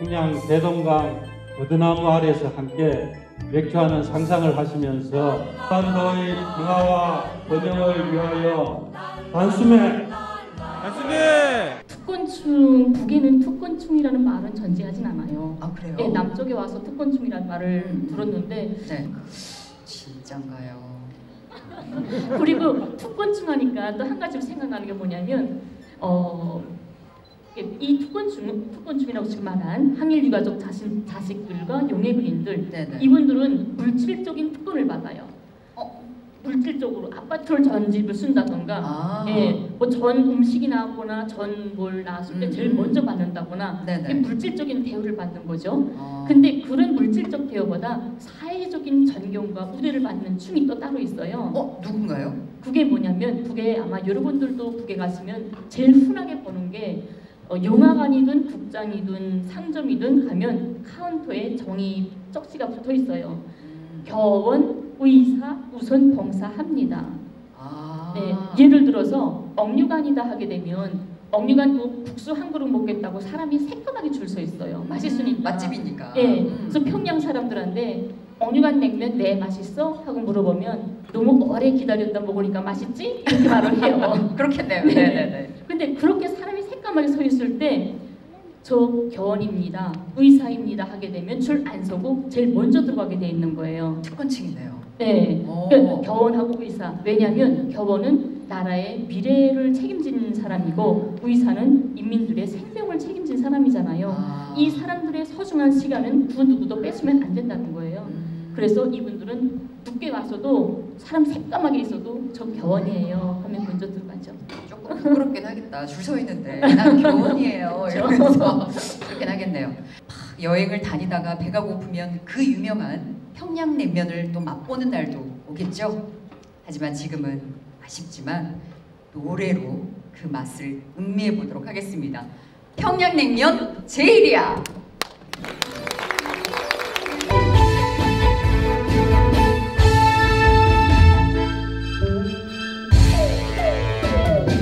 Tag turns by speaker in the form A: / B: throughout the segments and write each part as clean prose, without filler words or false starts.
A: 평양 대동강 버드나무 아래에서 함께 맥주하는 상상을 하시면서 한반도의 평화와 번영을 위하여 단숨에
B: 특권충, 북에는 특권충이라는 말은 존재하진 않아요.
C: 아, 그래요?
B: 네, 남쪽에 와서 특권충이라는 말을 들었는데
C: 네. 진짠가요?
B: 그리고 특권충 하니까 또 한 가지로 생각나는 게 뭐냐면 이 특권충이라고 지금 말한 항일 유가족 자식들과 용해군인들
C: 네네.
B: 이분들은 물질적인 특권을 받아요. 물질적으로 아파트를 전 집을 쓴다던가, 뭐 전 음식이 나왔거나 전 뭘 나왔을 때 제일 먼저 받는다거나 물질적인 대우를 받는 거죠. 근데 그런 물질적 대우보다 사회적인 존경과 우대를 받는 층이 또 따로 있어요.
C: 누군가요?
B: 그게 뭐냐면 북에 아마 여러분들도 북에 가시면 제일 흔하게 보는 게 영화관이든 극장이든 상점이든 가면 카운터에 종이 쪽지가 붙어 있어요. 교원, 의사, 우선 봉사합니다. 네, 예를 들어서 억류관이다 하게 되면 억류관 국수 한 그릇 먹겠다고 사람이 새까맣게 줄 서 있어요. 맛있으니까.
C: 맛집이니까.
B: 네, 그래서 평양 사람들한테 억류관 냉면 네 맛있어? 하고 물어보면 너무 오래 기다렸다 먹으니까 맛있지? 이렇게 말을 해요.
C: 그렇겠네요.
B: 네.
C: 네네네.
B: 근데 그렇게 사람이 새까맣게 서 있을 때 저 교원입니다, 의사입니다 하게 되면 줄 안 서고 제일 먼저 들어가게 돼 있는 거예요.
C: 특권층이네요.
B: 네, 그러니까 교원하고 의사. 왜냐하면 교원은 나라의 미래를 책임지는 사람이고 의사는 인민들의 생명을 책임진 사람이잖아요. 이 사람들의 소중한 시간은 그 누구도 뺏으면 안 된다는 거예요. 그래서 이분들은 늦게 와서도 사람 새까맣게 있어도 저 교원이에요 하면 먼저 들어가죠.
C: 조금 부끄럽긴 하겠다. 줄 서 있는데 난 교원이에요 이러면서 그렇긴 하겠네요. 여행을 다니다가 배가 고프면 그 유명한 평양냉면을 또 맛보는 날도 오겠죠. 하지만 지금은 아쉽지만 노래로 그 맛을 음미해 보도록 하겠습니다. 평양냉면 제일이야.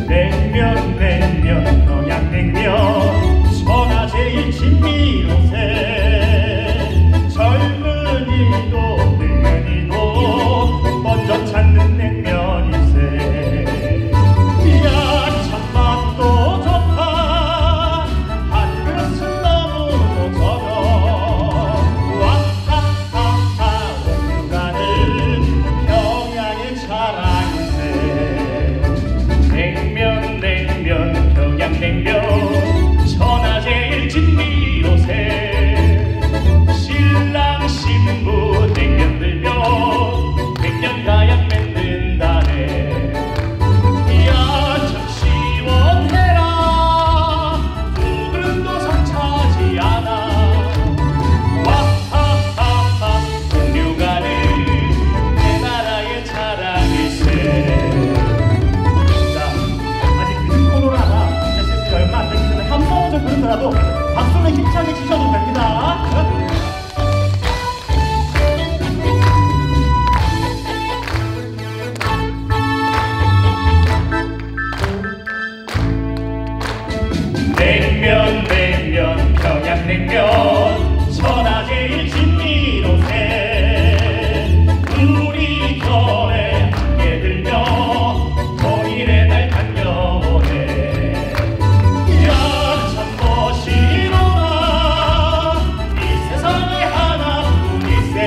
D: 냉면 평양냉면 천하제일 진미로세 젊은이도 늙은이도 먼저 찾는 냉면이세 야 참맛도 좋다 한 그릇은 너무도 적어 와하하하 온가는 평양의 자랑이세 냉면 평양냉면 천하제일 진미로세 신랑 신부 냉면 들며 백년 가약 맺는다네 야 참 시원해라 두 그릇도 상차지 않아 와하하하 공류가는 내 나라의 자랑일세 얼마 안 되기 전에 한 번 좀 그러더라도 박수는 힘차게 치셔도 됩니다. 냉면 평양냉면 천하제일 진미로세 우리 결에 함께 들며 통일의 날 달려오네 야참 멋이로라 이 세상에 하나뿐일세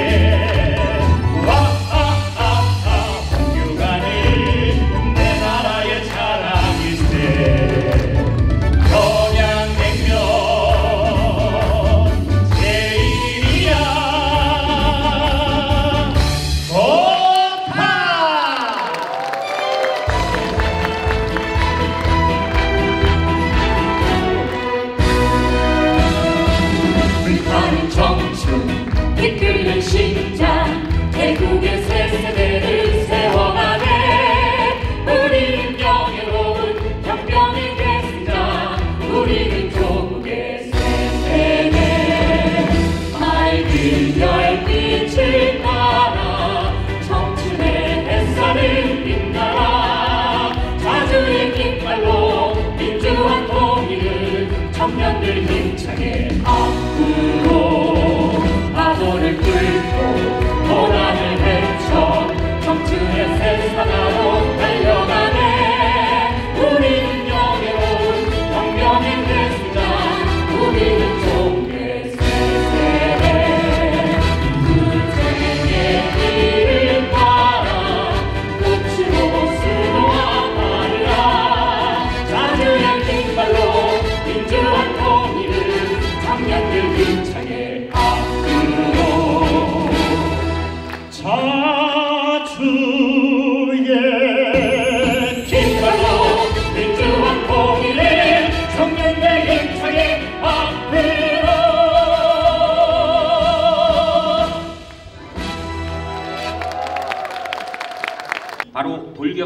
D: 와하하하 홍유가는 내 나라의 자랑일세 평양냉면 제일이야 좋다.
E: 불타는 청춘 이끌는 심장 대국의 새 세대를 세워가네 우리는 영예로운 혁명의 계승자 우리는 조국의 새 세대 맑은 별빛을 따라 청춘의 햇살을 빛나라 자주의 깃발로 민주화 통일을 청년들 힘차게 앞으로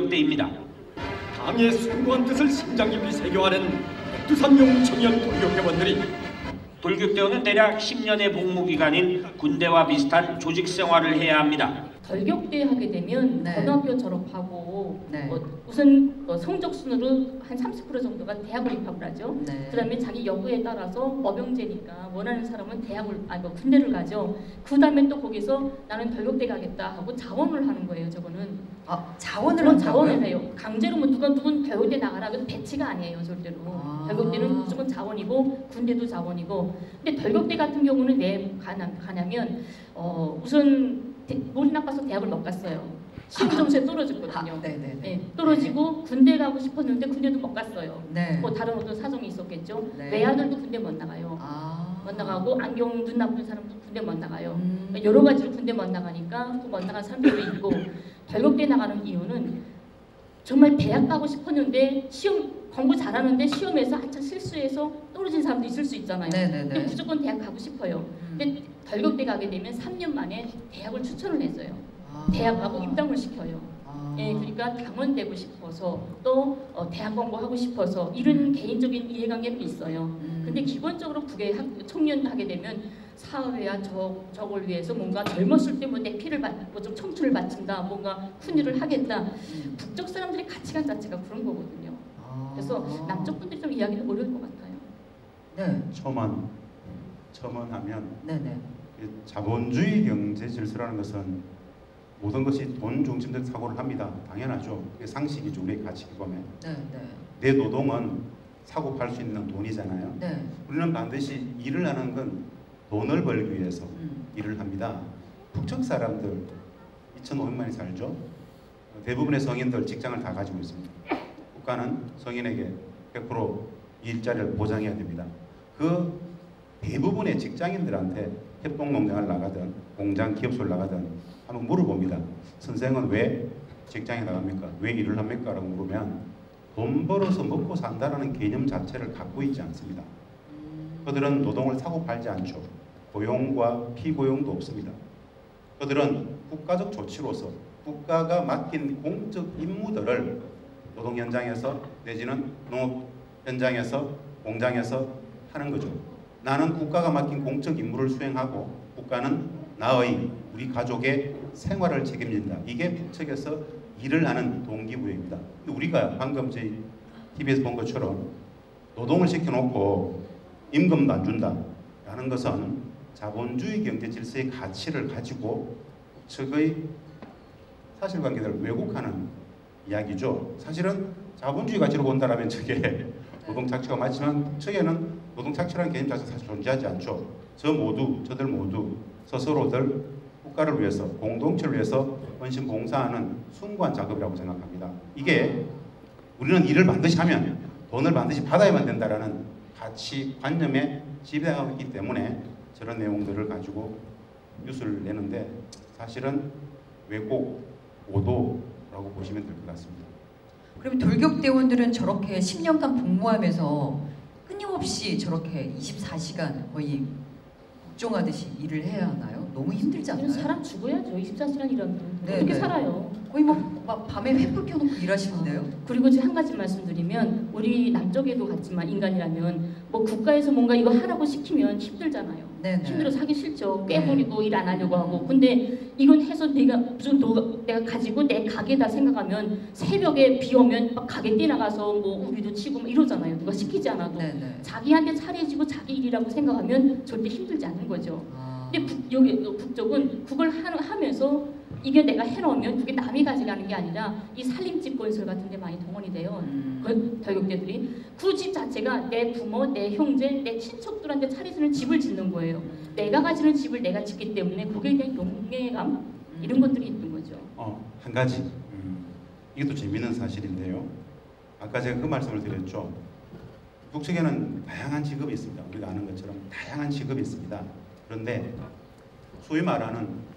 F: 돌격대입니다.
G: 당의 숭고한 뜻을 심장 깊이 새겨하는 백두산용 청년 돌격대원들이
F: 돌격대원은 대략 10년의 복무기간인 군대와 비슷한 조직 생활을 해야 합니다.
B: 돌격대 하게 되면
C: 네.
B: 고등학교 졸업하고
C: 네.
B: 우선 성적 순으로 한 30% 정도가 대학을 입학을 하죠.
C: 네.
B: 그다음에 자기 여부에 따라서 어병제니까 원하는 사람은 군대를 가죠. 그다음에 또 거기서 나는 돌격대 가겠다 하고 자원을 하는 거예요. 저거는
C: 자원을
B: 그런
C: 한다고요?
B: 자원을 해요. 강제로 뭐 누군 돌격대 나가라 그 배치가 아니에요. 절대로. 돌격대는 무조건 자원이고 군대도 자원이고. 근데 돌격대 같은 경우는 왜 가냐면 우선 못 나가서 대학을 못 갔어요. 시험 점수에 떨어졌거든요.
C: 네네네.
B: 네, 떨어지고 군대 가고 싶었는데 군대도 못 갔어요.
C: 네.
B: 뭐 다른 어떤 사정이 있었겠죠.
C: 네.
B: 외아들도 군대 못 나가요. 못 나가고 안경 눈 나쁜 사람도 군대 못 나가요. 여러 가지로 군대 못 나가니까 또 못 나간 사람들도 있고. 돌격대 나가는 이유는 정말 대학 가고 싶었는데 시험 공부 잘하는데 시험에서 한참 실수해서 떨어진 사람도 있을 수 있잖아요.
C: 네네네.
B: 근데 무조건 대학 가고 싶어요. 근데 돌격대 가게 되면 3년 만에 대학을 추천을 했어요. 대학 가고 입당을 시켜요. 예, 그러니까 당원되고 싶어서 또 대학 공부하고 싶어서 이런 개인적인 이해관계도 있어요. 근데 기본적으로 국외 청년 하게 되면 사회와 적을 위해서 뭔가 젊었을 때 뭐 내 피를 좀 청춘을 바친다, 뭔가 큰 일을 하겠다. 북쪽 사람들의 가치관 자체가 그런 거거든요. 그래서 남쪽 분들이 좀 이야기는 어려울 것 같아요.
C: 네.
H: 첨언하면
C: 네네.
H: 자본주의 경제 질서라는 것은 모든 것이 돈 중심적 사고를 합니다. 당연하죠. 그게 상식이죠. 우리의 가치기 보면.
C: 네네.
H: 내 노동은 사고 팔 수 있는 돈이잖아요.
C: 네.
H: 우리는 반드시 일을 하는 건 돈을 벌기 위해서 일을 합니다. 북쪽 사람들 2,500만이 살죠. 대부분의 성인들 직장을 다 가지고 있습니다. 국가는 성인에게 100% 일자리를 보장해야 됩니다. 그 대부분의 직장인들한테 협동농장을 나가든 공장 기업소를 나가든 한번 물어봅니다. 선생은 왜 직장에 나갑니까? 왜 일을 합니까? 라고 물으면 돈 벌어서 먹고 산다는 개념 자체를 갖고 있지 않습니다. 그들은 노동을 사고 팔지 않죠. 고용과 피고용도 없습니다. 그들은 국가적 조치로서 국가가 맡긴 공적 임무들을 노동 현장에서 내지는 농업 현장에서 공장에서 하는 거죠. 나는 국가가 맡긴 공적 임무를 수행하고 국가는 나의 우리 가족의 생활을 책임진다. 이게 북측에서 일을 하는 동기부여입니다. 근데 우리가 방금 저희 TV에서 본 것처럼 노동을 시켜놓고 임금도 안 준다라는 것은 자본주의 경제 질서의 가치를 가지고 북측의 사실관계를 왜곡하는 이야기죠. 사실은 자본주의 가치로 본다라면 저게 노동착취가 맞지만 북측에는 노동착취라는 개념 자체가 사실 존재하지 않죠. 저들 모두 스스로들 국가를 위해서 공동체를 위해서 헌신 봉사하는 숭고한 작업이라고 생각합니다. 이게 우리는 일을 반드시 하면 돈을 반드시 받아야만 된다라는 가치관념에 지배하고 있기 때문에 저런 내용들을 가지고 뉴스를 내는데 사실은 왜곡, 오도라고 보시면 될 것 같습니다.
C: 그럼 돌격대원들은 저렇게 10년간 복무하면서 끊임없이 저렇게 24시간 거의 복종하듯이 일을 해야 하나요? 너무 힘들지 않나요?
B: 사람 죽어야죠. 24시간 일하면
C: 네,
B: 어떻게
C: 네.
B: 살아요?
C: 거의 막 밤에 횃불 켜놓고 일하시는데요?
B: 그리고 지금 한 가지 말씀드리면 우리 남쪽에도 같지만 인간이라면 뭐 국가에서 뭔가 이거 하라고 시키면 힘들잖아요.
C: 네네.
B: 힘들어서 하기 싫죠. 깨버리고 일 안 하려고 하고. 근데 이건 해서 내가 가지고 내 가게다 생각하면 새벽에 비 오면 막 가게 뛰어나가서 뭐 우리도 치고 막 이러잖아요. 누가 시키지 않아도.
C: 네네.
B: 자기한테 차려지고 자기 일이라고 생각하면 절대 힘들지 않는 거죠. 근데 여기 북쪽은 그걸 하면서 이게 내가 해놓으면 그게 남이 가져가는 게 아니라 이 산림집 건설 같은 데 많이 동원이 돼요. 돌격대들이 그 집 자체가 내 부모, 내 형제, 내 친척들한테 차려주는 집을 짓는 거예요. 내가 가지는 집을 내가 짓기 때문에 거기에 대한 용맹감 이런 것들이 있는 거죠.
H: 한 가지 이것도 재미있는 사실인데요. 아까 제가 그 말씀을 드렸죠. 북측에는 다양한 직업이 있습니다. 우리가 아는 것처럼 다양한 직업이 있습니다. 그런데 소위 말하는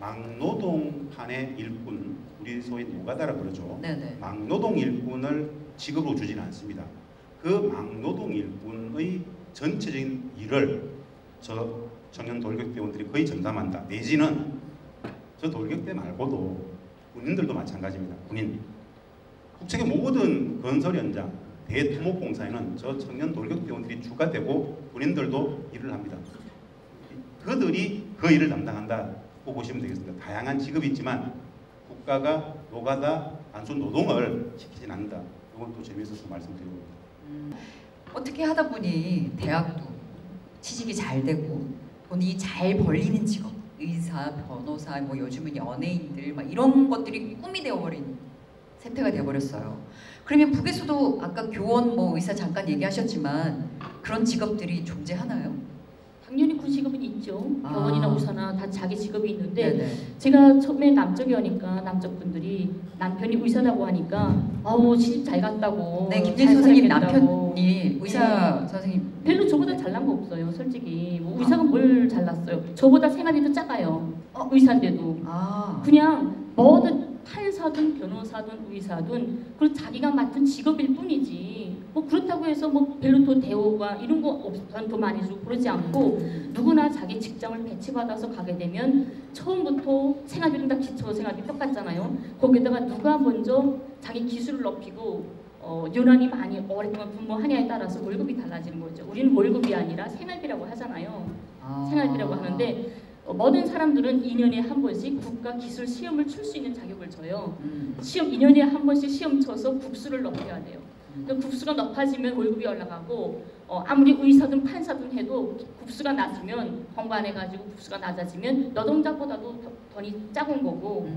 H: 막노동판의 일꾼, 우리 소위 노가다라고 그러죠.
C: 네네.
H: 막노동 일꾼을 직업으로 주지는 않습니다. 그 막노동 일꾼의 전체적인 일을 저 청년 돌격대원들이 거의 전담한다. 내지는 저 돌격대 말고도 군인들도 마찬가지입니다. 군인. 국책의 모든 건설 현장, 대토목공사에는 저 청년 돌격대원들이 주가 되고 군인들도 일을 합니다. 그들이 그 일을 담당한다고 보시면 되겠습니다. 다양한 직업이 있지만 국가가 노가다 단순 노동을 시키진 않는다. 이건 또 재미있어서 말씀드립니다.
C: 어떻게 하다 보니 대학도 취직이 잘 되고 돈이 잘 벌리는 직업, 의사, 변호사, 뭐 요즘은 연예인들 막 이런 것들이 꿈이 되어버린 세태가 되어버렸어요. 그러면 북에서도 아까 교원, 뭐 의사 잠깐 얘기하셨지만 그런 직업들이 존재하나요?
B: 당연히 그 직업은 있죠. 교원이나 의사나 다 자기 직업이 있는데
C: 네네.
B: 제가 처음에 남쪽에 오니까 남쪽 분들이 남편이 의사라고 하니까 아우 시집 잘 갔다고.
C: 네, 김진
B: 잘
C: 선생님
B: 살겠다고.
C: 남편이 의사 선생님.
B: 별로 저보다 잘난 거 없어요, 솔직히. 뭐 의사가 뭘 잘났어요? 저보다 생활이 더 작아요. 의사인데도. 그냥 뭐든 판사든 변호사든 의사든 그 자기가 맡은 직업일 뿐이지. 뭐 그렇다고 해서 뭐 별로 더 대우가 이런 거 더 많이 주고 그러지 않고 누구나 자기 직장을 배치받아서 가게 되면 처음부터 생활비는 다 기초 생활비 똑같잖아요. 거기다가 누가 먼저 자기 기술을 높이고 유난히 많이 오랫동안 근무하냐에 따라서 월급이 달라지는 거죠. 우리는 월급이 아니라 생활비라고 하잖아요. 생활비라고 하는데 모든 사람들은 2년에 한 번씩 국가 기술 시험을 칠 수 있는 자격을 줘요. 시험 2년에 한 번씩 시험 쳐서 국수를 높여야 돼요. 그러니까 국수가 높아지면 월급이 올라가고 아무리 의사든 판사든 해도 국수가 낮으면 공부 안 해가지고 국수가 낮아지면 노동자보다도 돈이 작은 거고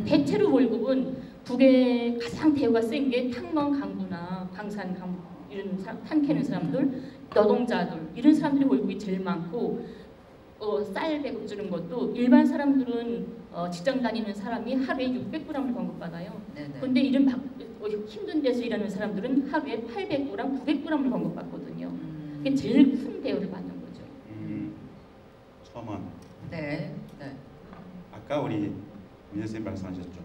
B: 대체로 월급은 북에 가장 대우가 센 게 탕농 강부나 방산 강부 이런 탄 캐는 사람들, 노동자들 이런 사람들이 월급이 제일 많고 쌀 배급 주는 것도 일반 사람들은 직장 다니는 사람이 하루에 600g을 공급받아요. 그런데 이런 힘든 데서 일하는 사람들은 하루에 800g, 900g을 공급받거든요. 그게 제일 큰 대우를 받는 거죠.
H: 처음은
C: 네.
H: 아까 우리 민 선생님 말씀하셨죠.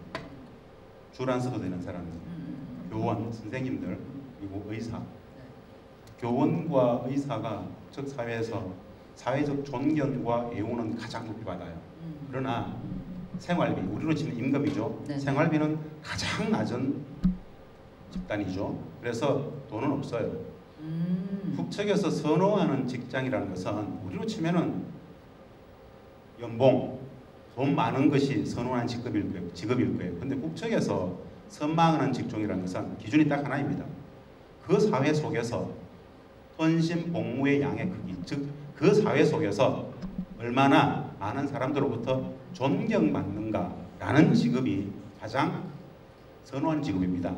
H: 줄 안 서도 되는 사람들, 교원, 선생님들, 그리고 의사. 교원과 의사가 즉 사회에서 사회적 존경과 애호는 가장 높이 받아요. 그러나 생활비, 우리로 치면 임금이죠. 생활비는 가장 낮은 집단이죠. 그래서 돈은 없어요. 북측에서 선호하는 직장이라는 것은 우리로 치면은 연봉, 돈 많은 것이 선호하는 직업일 거예요. 근데 북측에서 선망하는 직종이라는 것은 기준이 딱 하나입니다. 그 사회 속에서 헌신 복무의 양의 크기, 즉 그 사회 속에서 얼마나 많은 사람들로부터 존경받는가라는 직업이 가장 선호하는 직업입니다.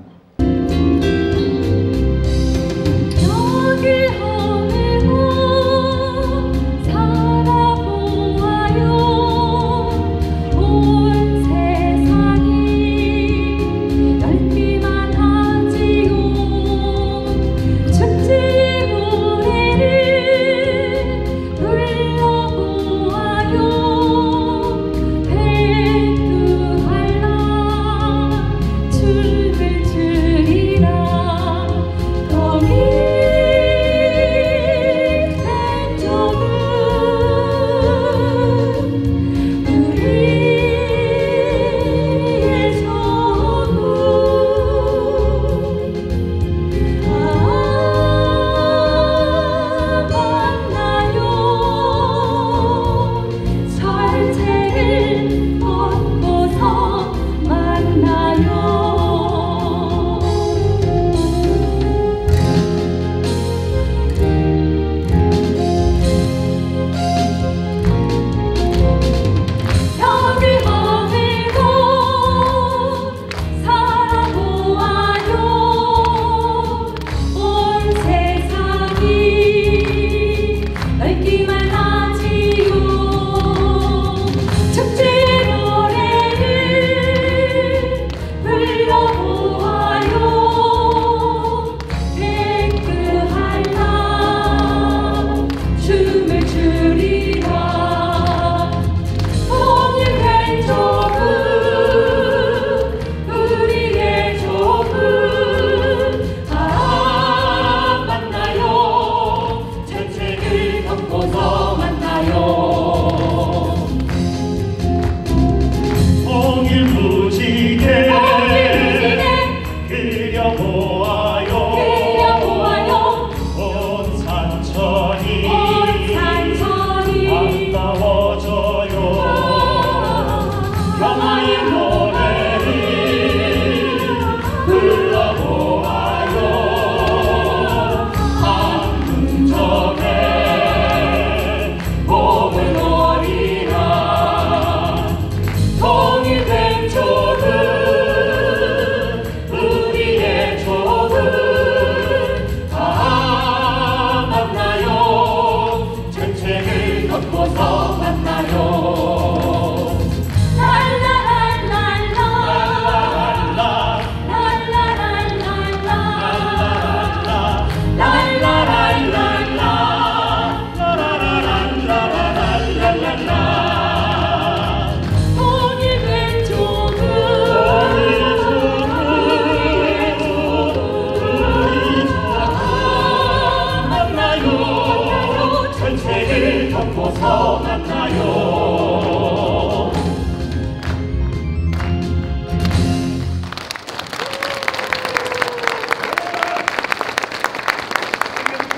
E: 춤을 추리라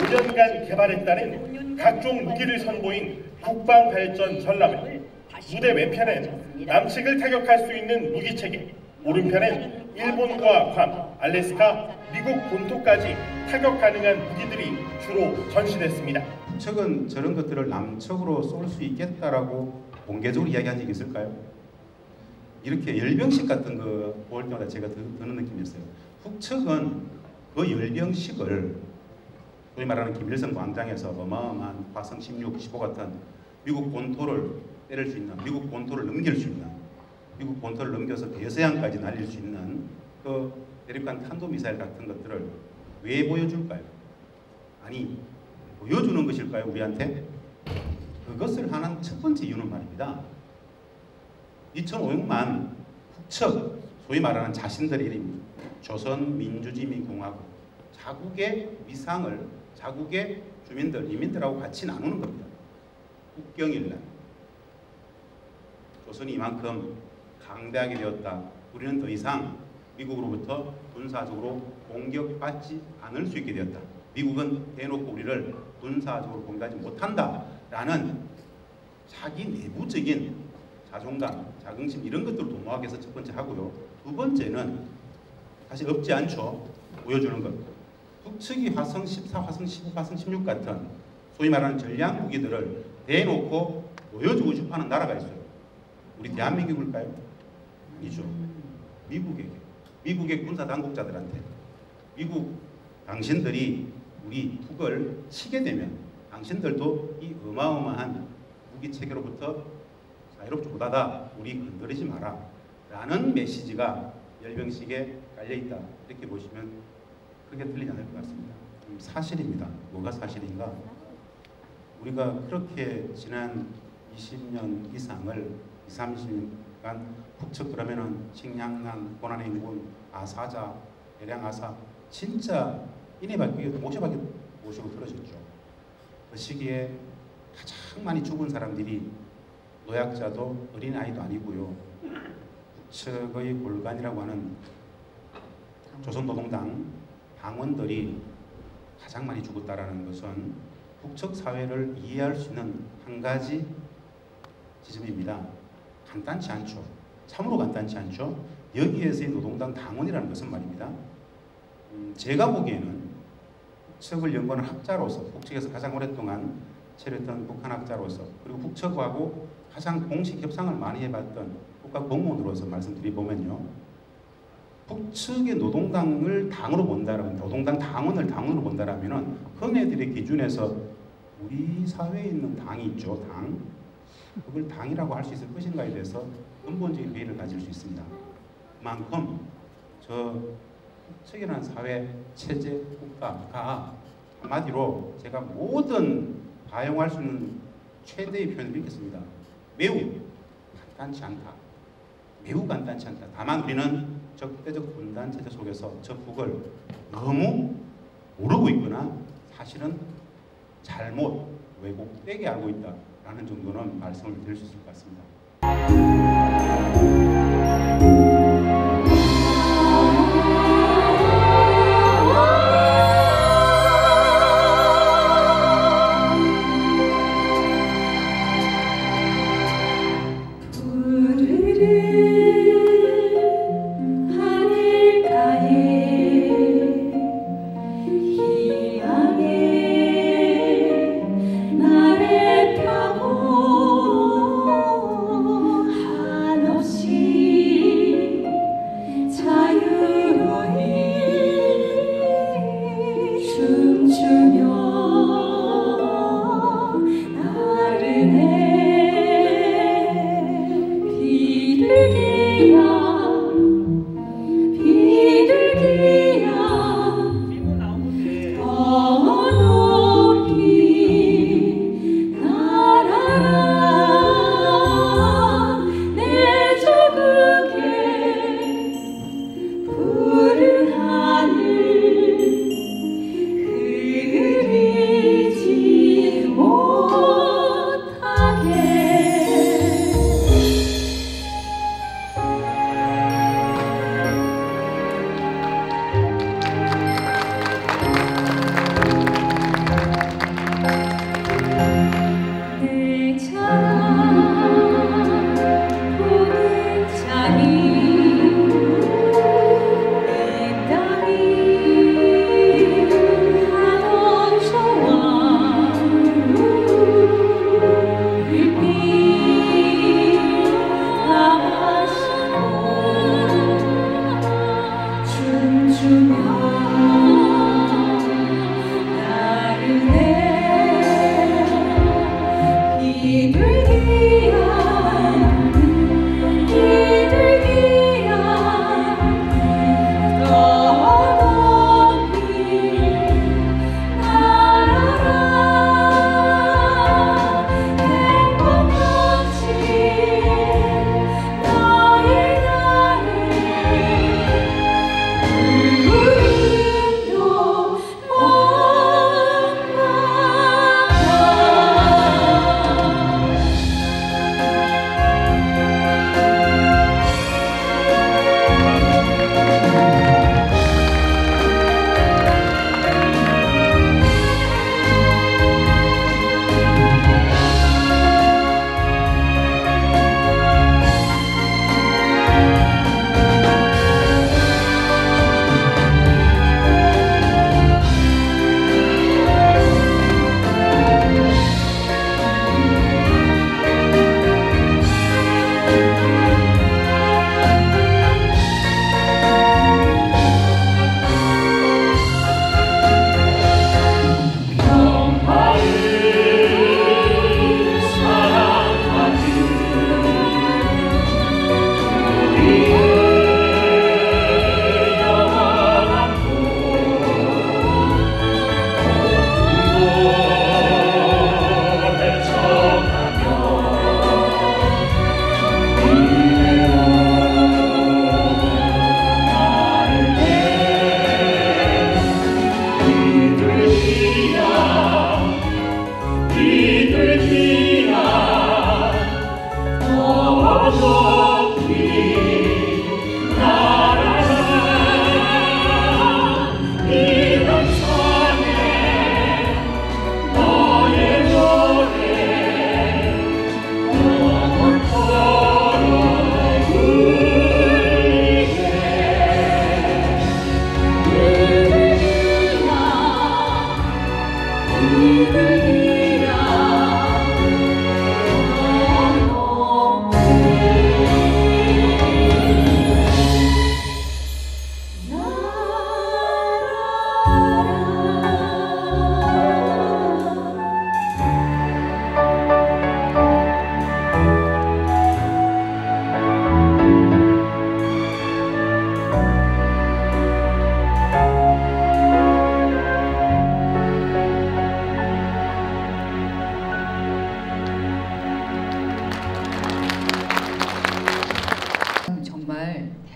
D: 5년간 개발했다는 각종 무기를 선보인 국방발전 전람회. 무대 왼편엔 남측을 타격할 수 있는 무기체계, 오른편엔 일본과 괌, 알래스카, 미국 본토까지 타격 가능한 무기들이 주로 전시됐습니다.
H: 북측은 저런 것들을 남측으로 쏠 수 있겠다라고 공개적으로 이야기한 적이 있을까요? 이렇게 열병식 같은 거 볼 때마다 제가 드는 느낌이었어요. 북측은 그 열병식을 소위 말하는 김일성 광장에서 어마어마한 화성 16, 15 같은 미국 본토를 때릴 수 있는, 미국 본토를 넘길 수 있는, 미국 본토를 넘겨서 대서양까지 날릴 수 있는 그 대륙간 탄도미사일 같은 것들을 왜 보여줄까요? 아니, 보여주는 것일까요, 우리한테? 그것을 하는 첫 번째 이유는 말입니다. 2,500만 북측, 소위 말하는 자신들의 이름, 조선민주주의공화국, 자국의 위상을 자국의 주민들, 이민들하고 같이 나누는 겁니다. 국경일날 조선이 이만큼 강대하게 되었다. 우리는 더 이상 미국으로부터 군사적으로 공격받지 않을 수 있게 되었다. 미국은 대놓고 우리를 군사적으로 공격하지 못한다라는 자기 내부적인 자존감, 자긍심 이런 것들을 도모하기 위해서 첫 번째 하고요. 두 번째는 사실 없지 않죠. 보여주는 것. 북측이 화성 14, 화성 15, 화성 16 같은 소위 말하는 전략 무기들을 대놓고 보여주고 싶어하는 나라가 있어요. 우리 대한민국일까요? 아니죠. 미국에게. 미국의 군사 당국자들한테. 미국 당신들이 우리 북을 치게 되면 당신들도 이 어마어마한 무기 체계로부터 자유롭지 못하다. 우리 건드리지 마라. 라는 메시지가 열병식에 깔려있다. 이렇게 보시면 그렇게 들리지 않을 것 같습니다. 사실입니다. 뭐가 사실인가? 우리가 그렇게 지난 20년 이상을 30년간 북측 그러면은 식량난, 고난행군, 아사자, 대량아사 진짜 이내밖에 모셔밖에 모시고 들어졌죠. 그 시기에 가장 많이 죽은 사람들이 노약자도 어린아이도 아니고요. 북측의 골간이라고 하는 조선노동당 당원들이 가장 많이 죽었다라는 것은 북측 사회를 이해할 수 있는 한 가지 지점입니다. 간단치 않죠. 참으로 간단치 않죠. 여기에서의 노동당 당원이라는 것은 말입니다. 제가 보기에는 북측을 연구하는 학자로서 북측에서 가장 오랫동안 체류했던 북한학자로서 그리고 북측하고 가장 공식 협상을 많이 해봤던 국가공무원으로서 말씀드리보면요. 북측의 노동당을 당으로 본다라면 노동당 당원을 당원으로 본다라면은 그네들의 기준에서 우리 사회에 있는 당이 있죠. 당. 그걸 당이라고 할 수 있을 것인가에 대해서 근본적인 회의를 가질 수 있습니다. 그만큼 저 북측이라는 사회, 체제, 국가가 한마디로 제가 모든 가용할 수 있는 최대의 표현을 읽겠습니다. 매우 간단치 않다. 매우 간단치 않다. 다만 우리는 적대적 분단 체제 속에서 저 북을 너무 모르고 있거나 사실은 잘못 왜곡되게 알고 있다라는 정도는 말씀을 드릴 수 있을 것 같습니다.
E: 한없이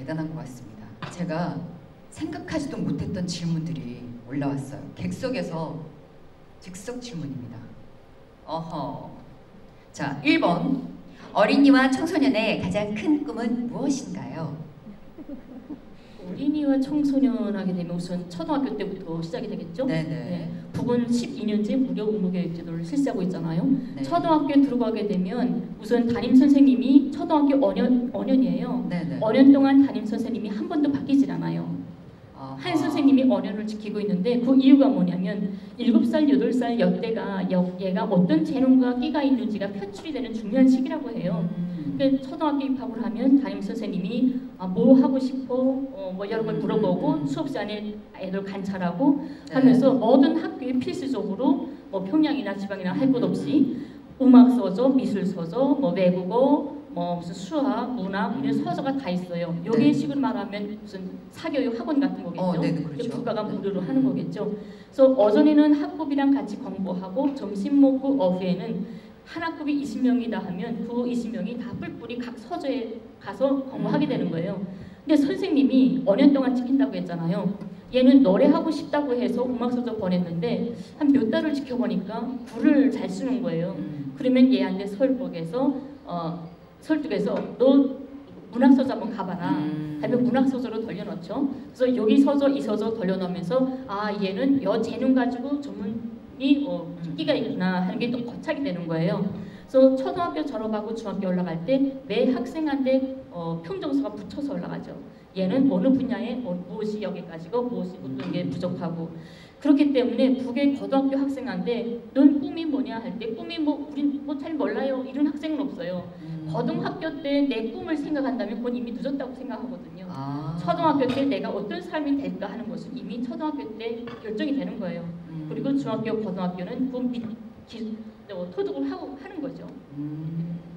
C: 대단한 것 같습니다. 제가 생각하지도 못했던 질문들이 올라왔어요. 객석에서 즉석 질문입니다. 어허. 자, 1번. 어린이와 청소년의 가장 큰 꿈은 무엇인가요?
B: 어린이와 청소년 하게 되면 우선 초등학교 때부터 시작이 되겠죠?
C: 네네.
B: 네. 북은 12년째 무료 의무교육제도를 실시하고 있잖아요.
C: 네.
B: 초등학교에 들어가게 되면 우선 담임 선생님이 초등학교 5년이에요.
C: 네네.
B: 5년 동안 담임 선생님이 한 번도 바뀌질 않아요. 한 선생님이 5년을 지키고 있는데 그 이유가 뭐냐면 7살, 8살 여대가 얘가 어떤 재능과 끼가 있는지가 표출이 되는 중요한 시기라고 해요. 그러니까 초등학교 입학을 하면 담임 선생님이 뭐 하고 싶어? 뭐 여러 걸 물어보고 수업 시간에 애들 관찰하고 하면서 모든 학교에 필수적으로 뭐 평양이나 지방이나 할 것 없이 음악 서적, 미술 서적, 뭐 외국어, 뭐 무슨 수학, 문학 이런 서적가 다 있어요. 여기 식으로 말하면 무슨 사교육 학원 같은 거겠죠.
C: 네네, 그렇죠.
B: 국가가 무료로 하는 거겠죠. 그래서 어전에는 학급이랑 같이 공부하고 점심 먹고 오후에는 한 학급이 20명이다 하면 그 20명이 다 뿔뿔이 각 서재에 가서 공부하게 되는 거예요. 근데 선생님이 5년 동안 지킨다고 했잖아요. 얘는 노래하고 싶다고 해서 음악서적 보냈는데 한 몇 달을 지켜보니까 불을 잘 쓰는 거예요. 그러면 얘한테 설득해서 너 문학서적 한번 가봐라 하면 문학서적으로 돌려놓죠. 그래서 여기 서적 이 서적 돌려놓으면서 얘는 여 재능 가지고 전문이 끼가 있구나 하는 게 또 고착이 되는 거예요. 그래서 초등학교 졸업하고 중학교 올라갈 때 매 학생한테 평점수가 붙여서 올라가죠. 얘는 어느 분야에 무엇이 여기까지고 무엇이 어떤 게 부족하고 그렇기 때문에 북의 고등학교 학생한테 넌 꿈이 뭐냐 할 때 꿈이 우린 잘 몰라요 이런 학생은 없어요. 고등학교 때 내 꿈을 생각한다면 그건 이미 늦었다고 생각하거든요. 초등학교 때 내가 어떤 삶이 될까 하는 것은 이미 초등학교 때 결정이 되는 거예요. 그리고 중학교, 고등학교는 토득을 하는 거죠.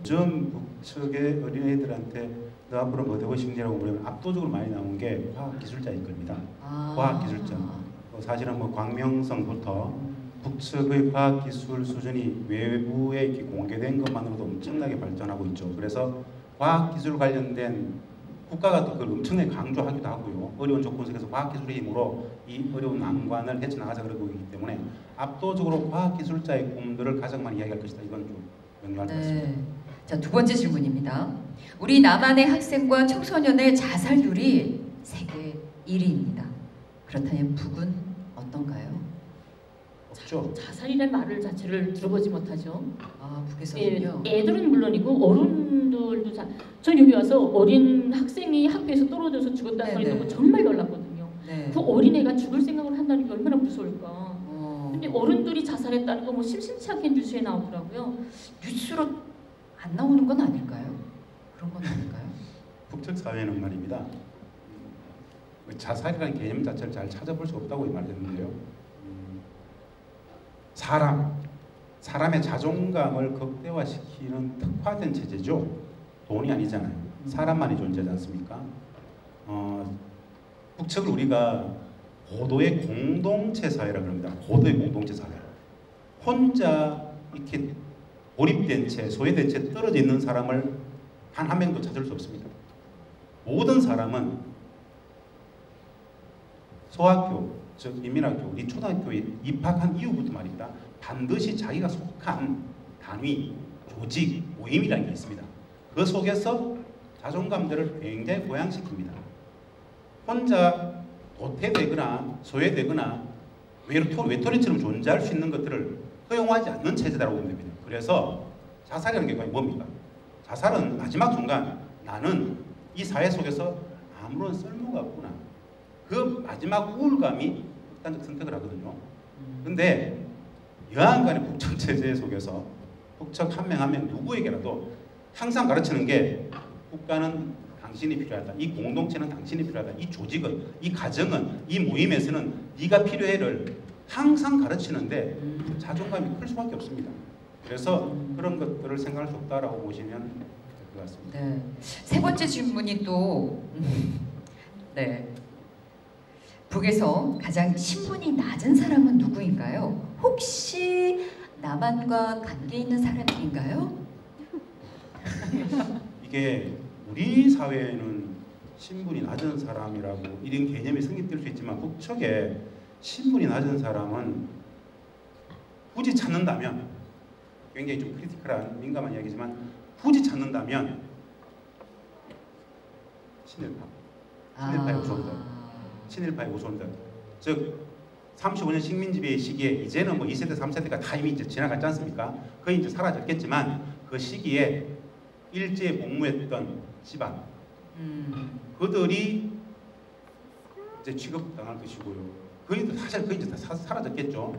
H: 전 북측의 어린애들한테 너 앞으로 뭐 되고 싶냐고 물으면 압도적으로 많이 나온 게 과학기술자일 겁니다. 과학기술자. 사실은 뭐 광명성부터 북측의 과학기술 수준이 외부에 이렇게 공개된 것만으로도 엄청나게 발전하고 있죠. 그래서 과학기술 관련된 국가가 또 그걸 엄청나게 강조하기도 하고요. 어려운 조건 속에서 과학기술의 힘으로 이 어려운 난관을 헤쳐나가자 그러고 있기 때문에 압도적으로 과학기술자의 꿈들을 가장 많이 이야기할 것이다. 이건 좀 명료할 것 같습니다.
C: 자, 두 번째 질문입니다. 우리 남한의 학생과 청소년의 자살률이 세계 1위입니다. 그렇다면 북은 어떤가요?
H: 없죠.
B: 자살이라는 말을 자체를 들어보지 못하죠.
C: 북에서는요?
B: 애들은 물론이고 어른들도 전 여기 와서 어린 학생이 학교에서 떨어져서 죽었다는 소리 듣고 정말 놀랐거든요. 그 어린애가 죽을 생각을 한다는 게 얼마나 무서울까. 근데 어른들이 자살했다는 거 뭐 심심치 않게 뉴스에 나오더라고요.
C: 뉴스로 안 나오는 건 아닐까요? 그런 건 아닐까요?
H: 북측 사회는 말입니다. 자살이라는 개념 자체를 잘 찾아볼 수 없다고 말했는데요. 사람의 자존감을 극대화시키는 특화된 체제죠. 돈이 아니잖아요. 사람만이 존재하지 않습니까? 북측을 우리가 고도의 공동체 사회라고 합니다. 고도의 공동체 사회. 혼자 이렇게 고립된 채, 소외된 채 떨어져 있는 사람을 한 명도 찾을 수 없습니다. 모든 사람은 소학교, 즉 인민학교, 우리 초등학교에 입학한 이후부터 말입니다. 반드시 자기가 속한 단위, 조직, 모임이라는 게 있습니다. 그 속에서 자존감들을 굉장히 고양시킵니다. 혼자 도태되거나 소외되거나 외톨이처럼 존재할 수 있는 것들을 허용하지 않는 체제라고 보면 됩니다. 그래서 자살이라는 게 뭡니까? 자살은 마지막 순간 나는 이 사회 속에서 아무런 쓸모가 없구나. 그 마지막 우울감이 극단적 선택을 하거든요. 근데 여하간의 북측 체제 속에서 북측 한 명 한 명 누구에게라도 항상 가르치는 게 국가는 당신이 필요하다. 이 공동체는 당신이 필요하다. 이 조직은, 이 가정은, 이 모임에서는 네가 필요해를 항상 가르치는데 자존감이 클 수밖에 없습니다. 그래서 그런 것들을 생각할 수 없다라고 보시면 될 것 같습니다.
C: 네. 세 번째 질문이 또 네. 북에서 가장 신분이 낮은 사람은 누구인가요? 혹시 남한과 관계 있는 사람인가요?
H: 이게 우리 사회에는 신분이 낮은 사람이라고 이런 개념이 성립될 수 있지만 북측에 신분이 낮은 사람은 굳이 찾는다면 굉장히 좀 크리티컬한 민감한 이야기지만 굳이 찾는다면 친일파의 우손들, 친일파의 우손들, 즉 35년 식민지배의 시기에 이제는 뭐 2세대, 3세대가 다 이미 이제 지나갔지 않습니까? 거의 이제 사라졌겠지만 그 시기에 일제에 복무했던 집안, 그들이 이제 취급당할 것이고요. 거의 사실 거의 이제 다 사라졌겠죠.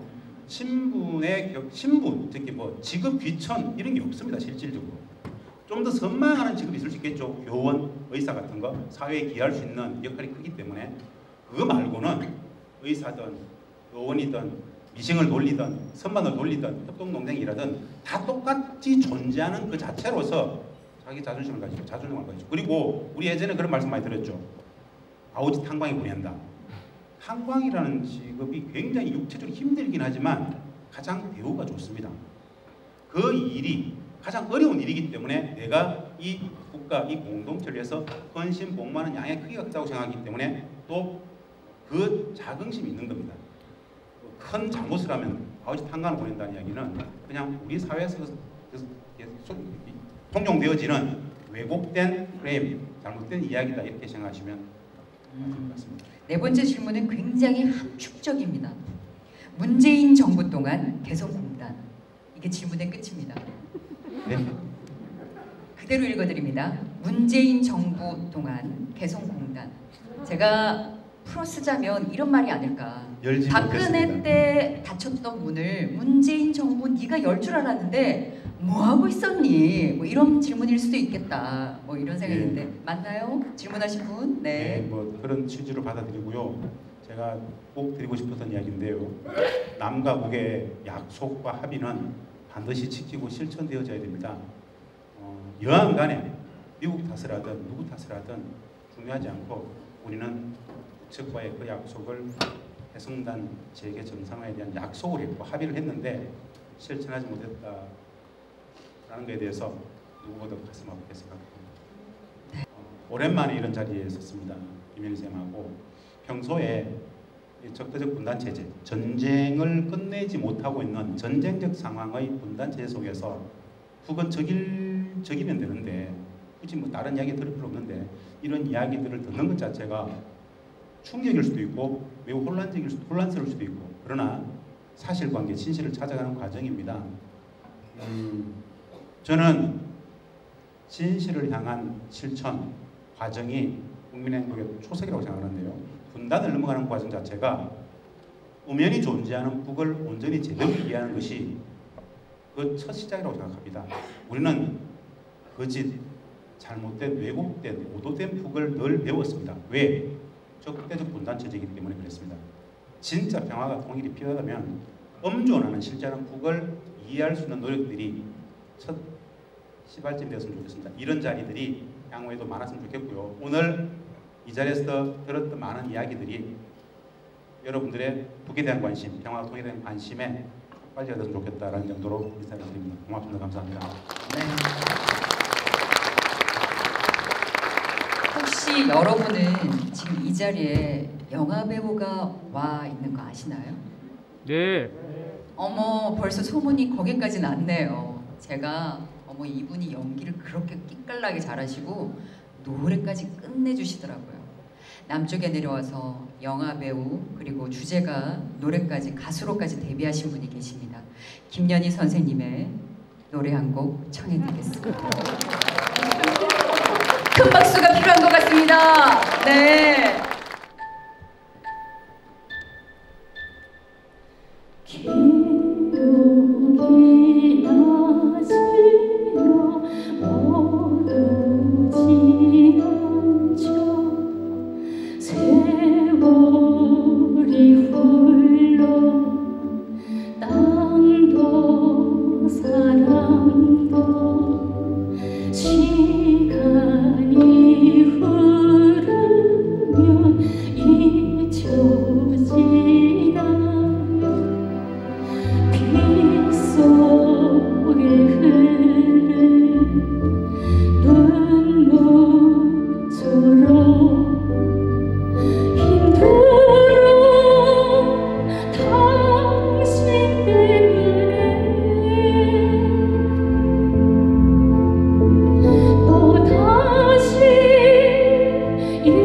H: 신분, 특히 뭐 직업 귀천 이런 게 없습니다. 실질적으로. 좀 더 선망하는 직업이 있을 수 있겠죠. 교원, 의사 같은 거 사회에 기여할 수 있는 역할이 크기 때문에 그거 말고는 의사든 교원이든 미싱을 돌리든 선반을 돌리든 협동농장이라든 다 똑같이 존재하는 그 자체로서 자기 자존심을 가지고 그리고 우리 예전에 그런 말씀 많이 들었죠. 아우지 탄광에 보낸다. 탄광이라는 직업이 굉장히 육체적으로 힘들긴 하지만 가장 대우가 좋습니다. 그 일이 가장 어려운 일이기 때문에 내가 이 국가, 이 공동체를 위해서 헌신, 복무하는 양의 크기가 크다고 생각하기 때문에 또 그 자긍심이 있는 겁니다. 큰 잘못을 하면 아우지 탄광을 보낸다는 이야기는 그냥 우리 사회에서 통용되어지는 왜곡된 프레임, 잘못된 이야기다 이렇게 생각하시면 될 것 같습니다.
C: 네 번째 질문은 굉장히 함축적입니다. 문재인 정부 동안 개성공단. 이게 질문의 끝입니다.
H: 네.
C: 그대로 읽어드립니다. 문재인 정부 동안 개성공단. 제가 풀어 쓰자면 이런 말이 아닐까. 박근혜 때 닫혔던 문을 문재인 정부 네가 열 줄 알았는데 뭐 하고 있었니? 뭐 이런 질문일 수도 있겠다. 뭐 이런 생각인데
H: 네.
C: 맞나요? 질문하신 분? 네.
H: 네, 뭐 그런 취지로 받아들이고요. 제가 꼭 드리고 싶었던 이야기인데요. 남과 북의 약속과 합의는 반드시 지키고 실천되어져야 됩니다. 여하간 간에 미국 탓을 하든 누구 탓을 하든 중요하지 않고 우리는 북측과의 그 약속을 해성단 재개 정상화에 대한 약속을 했고 합의를 했는데 실천하지 못했다라는 것에 대해서 누구보다 가슴 아프게 생각합니다. 오랜만에 이런 자리에 있었습니다. 김현희 쌤하고 평소에 적대적 분단 체제, 전쟁을 끝내지 못하고 있는 전쟁적 상황의 분단 체제 속에서 북은 적이면 되는데 굳이 뭐 다른 이야기 들을 필요 없는데 이런 이야기들을 듣는 것 자체가 충격일 수도 있고 매우 혼란스러울 수도 있고 그러나 사실관계, 진실을 찾아가는 과정입니다. 저는 진실을 향한 실천 과정이 국민의 행복의 초석이라고 생각하는데요. 분단을 넘어가는 과정 자체가 엄연히 존재하는 북을 온전히 제대로 이해하는 것이 그 첫 시작이라고 생각합니다. 우리는 거짓, 잘못된, 왜곡된, 오도된 북을 늘 배웠습니다. 왜? 적대적 분단 체제이기 때문에 그랬습니다. 진짜 평화가 통일이 필요하다면 엄존하는 실제하는 북을 이해할 수 있는 노력들이 첫 시발점이 되었으면 좋겠습니다. 이런 자리들이 향후에도 많았으면 좋겠고요. 오늘 이 자리에서 들었던 많은 이야기들이 여러분들의 북에 대한 관심, 평화와 통일에 대한 관심에 빨리 됐으면 좋겠다라는 정도로 인사를 드립니다. 고맙습니다. 감사합니다.
C: 네. 혹시 여러분은 지금 이 자리에 영화 배우가 와 있는 거 아시나요?
I: 네.
C: 어머, 벌써 소문이 거기까지 났네요. 제가 어머 이분이 연기를 그렇게 끼깔나게 잘하시고 노래까지 끝내주시더라고요. 남쪽에 내려와서 영화 배우 그리고 주제가 노래까지 가수로까지 데뷔하신 분이 계십니다. 김연희 선생님의 노래 한 곡 청해드리겠습니다. 큰 박수가 필요한 것 같습니다. 네.
E: 기도 시간이 흐르면 잊혀지나 빗속에 흐르는 눈물처럼 힘들어 당신 때문에 또다시 잊혀지게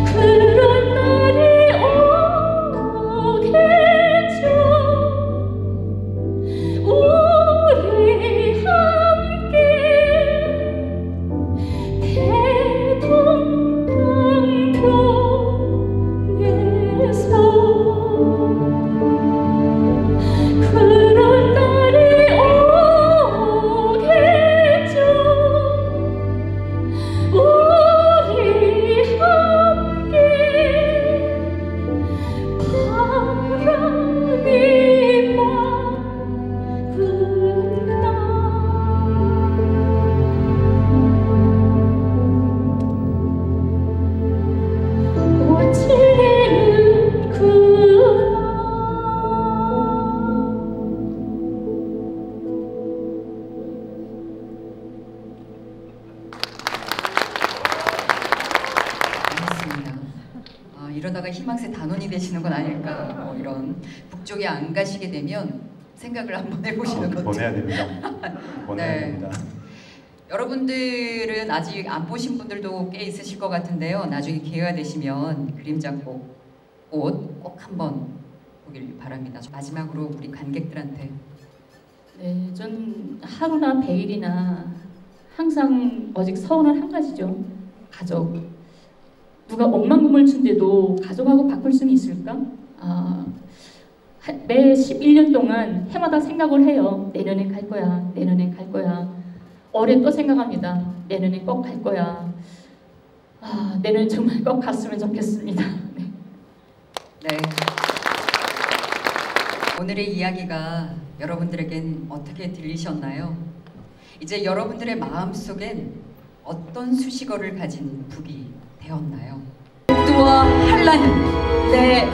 E: 그런 날이 오겠죠. 우리 함께 대동강변에서 그런 날이 오겠죠. 우리 함께 바람이
C: 알겠습니다. 이러다가 희망새 단원이 되시는 건 아닐까 뭐 이런 북쪽에 안 가시게 되면 생각을 한번 해보시는 것도
H: 보내야 됩니다. 보내야
C: 네.
H: 됩니다.
C: 여러분들은 아직 안 보신 분들도 꽤 있으실 것 같은데요. 나중에 기회가 되시면 그림자꽃 꼭 한번 보길 바랍니다. 마지막으로 우리 관객들한테
B: 네, 전 하루나 100일이나 항상 오직 서운한 한 가지죠. 가족. 누가 억만 금을 준데도 가족하고 바꿀 수는 있을까? 매 11년 동안 해마다 생각을 해요. 내년에 갈 거야. 내년에 갈 거야. 올해 또 생각합니다. 내년에 꼭 갈 거야. 내년에 정말 꼭 갔으면 좋겠습니다. 네.
C: 네. 오늘의 이야기가 여러분들에겐 어떻게 들리셨나요? 이제 여러분들의 마음속엔 어떤 수식어를 가진 북이 되었나요? 북두와 한란이 내